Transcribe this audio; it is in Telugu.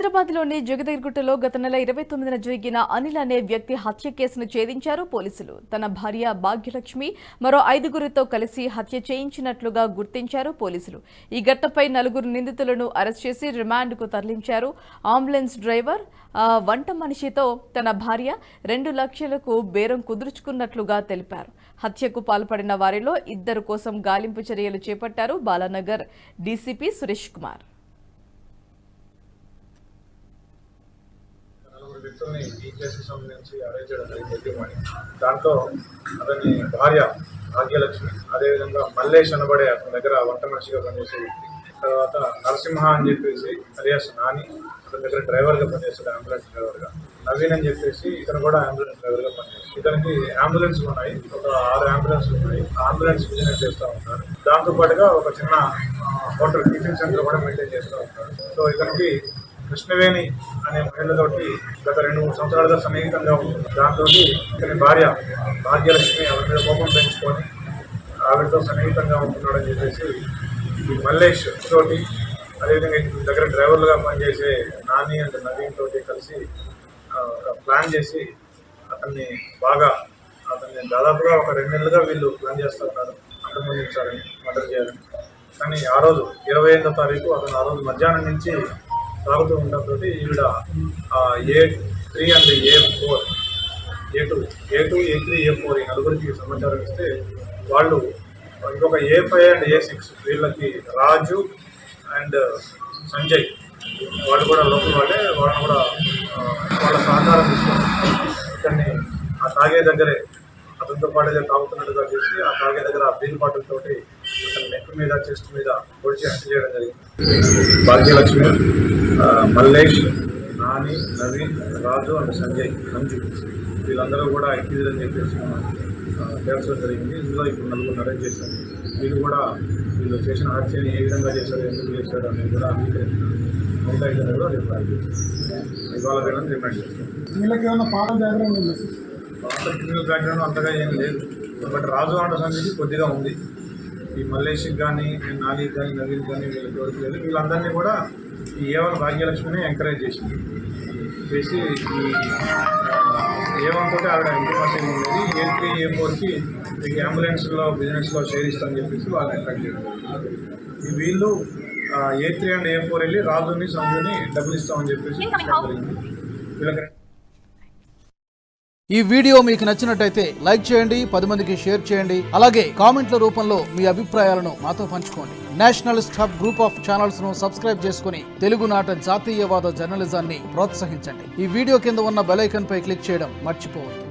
హైదరాబాద్లోని జగదేగుట్టలో గత నెల 29న జరిగిన అనిల్ అనే వ్యక్తి హత్య కేసును ఛేదించారు పోలీసులు. తన భార్య భాగ్యలక్ష్మి మరో 5గురితో కలిసి హత్య చేయించినట్లుగా గుర్తించారు పోలీసులు. ఈ ఘటనపై 4 నిందితులను అరెస్ట్ చేసి రిమాండ్కు తరలించారు. అంబులెన్స్ డ్రైవర్ వంట మనిషితో తన భార్య 2 లక్షలకు బేరం కుదుర్చుకున్నట్లుగా తెలిపారు. హత్యకు పాల్పడిన వారిలో 2 కోసం గాలింపు చర్యలు చేపట్టారు బాలానగర్ డీసీపీ సురేష్ కుమార్. వ్యక్తుల్ని ఈ కేసుకు సంబంధించి అరెస్ట్ చేయడం జరిగింది. దాంట్లో అతని భార్య భాగ్యలక్ష్మి, అదేవిధంగా మల్లేష్ అనబడే అతని దగ్గర వంట మనిషిగా పనిచేసే వ్యక్తి, తర్వాత నరసింహ అని చెప్పేసి అలియాస్ నాని, అతని దగ్గర డ్రైవర్గా పనిచేస్తాడు, అంబులెన్స్ డ్రైవర్గా. నవీన్ అని చెప్పేసి ఇతను కూడా అంబులెన్స్ డ్రైవర్గా పనిచేస్తాడు. ఇతనికి అంబులెన్స్ ఉన్నాయి, ఒక 6 అంబులెన్స్లు ఉన్నాయి. అంబులెన్స్ బిజినెస్ చేస్తూ ఉంటారు. దాంతో పాటుగా ఒక చిన్న హోటల్ టిఫిన్ సెంటర్ కూడా మెయింటైన్ చేస్తూ ఉంటారు. సో ఇతనికి కృష్ణవేణి అనే మహిళతోటి గత 2-3 సంవత్సరాలుగా సన్నిహితంగా ఉంటుంది. దాంతో ఇతని భార్య భాగ్యలక్ష్మి ఆవిడ మీద కోపం పెంచుకొని ఆవిడతో సన్నిహితంగా ఉంటున్నాడని చెప్పేసి ఈ మల్లేష్ తోటి, అదేవిధంగా ఇతని దగ్గర డ్రైవర్లుగా పనిచేసే నాని అండ్ నవీన్ తోటి కలిసి ప్లాన్ చేసి అతన్ని దాదాపుగా ఒక 2 నెలలుగా వీళ్ళు ప్లాన్ చేస్తూ ఉన్నారు అంతమందించాలని, మర్డర్ చేయాలని. కానీ ఆ రోజు 28వ తారీఖు అతను ఆ రోజు మధ్యాహ్నం నుంచి సాగుతూ ఉండడంతో ఈవిడ A3 and A4, A2, A3, A4 ఈ 4గురికి సమాచారం ఇస్తే వాళ్ళు ఇంకొక A5 అండ్ A6 వీళ్ళకి రాజు అండ్ సంజయ్ వాళ్ళు కూడా లోపల వాళ్ళని కూడా వాళ్ళ సహకారం తీసుకొని ఇతన్ని ఆ తాగే దగ్గరే అతనితో పాటుగా తాగుతున్నట్టుగా చేసి ఆ తాగే దగ్గర ఆ బీల్ బాటిల్తోటి అతని నెక్ మీద, చెస్ట్ మీద పొడిచి హత్య చేయడం జరిగింది. భాగ్యలక్ష్మి, మల్లేష్, నాని, నవీన్, రాజు అండ్ సంజయ్, మంజు వీళ్ళందరూ కూడా అక్యూజ్డ్ అని చెప్పేసి తేల్చడం జరిగింది. ఇందులో ఇప్పుడు 4 అరెస్ట్ చేశారు. వీళ్ళు చేసిన హత్యని ఏ విధంగా చేశారు, ఎందుకు చేశారు అనేది కూడా అంగీకరించారు. అవుతాయిదని కూడా రిమాండ్ చేస్తారు. ఇవాళ రిమాండ్ చేస్తారు. వీళ్ళకి ఏమైనా పాత బ్యాక్గ్రౌండ్ ఉంది? పాత క్రిమినల్ బ్యాక్గ్రౌండ్ అంతగా ఏం లేదు. బట్ రాజు అండ్ సంజయ్కి కొద్దిగా ఉంది. ఈ మల్లేష్కి కానీ, నానికి కానీ, నవీన్ కానీ వీళ్ళకి ఎవరికి లేదు. వీళ్ళందరినీ కూడా ఈ A1 భాగ్యలక్ష్మిని ఎంకరేజ్ చేసి ఈ A1 తోటి ఆవిడ ఇంటిమసీ ఉండేది. A3, A4కి మీకు అంబులెన్స్లో బిజినెస్లో షేర్ ఇస్తామని చెప్పేసి వాళ్ళు అట్రాక్ట్ చేయడం. వీళ్ళు A3 అండ్ A4 వెళ్ళి రాజుని, సంజుని డబ్బులు ఇస్తామని చెప్పేసి వీళ్ళకి. ఈ వీడియో మీకు నచ్చినట్టయితే లైక్ చేయండి, 10 మందికి షేర్ చేయండి. అలాగే కామెంట్ల రూపంలో మీ అభిప్రాయాలను మాతో పంచుకోండి. Nationalist hub group of channels ను సబ్స్క్రైబ్ చేసుకుని తెలుగునాట జాతీయవాద జర్నలిజాన్ని ప్రోత్సహించండి. ఈ వీడియో కింద ఉన్న బెల్ ఐకాన్ పై క్లిక్ చేయడం మర్చిపోవద్దు.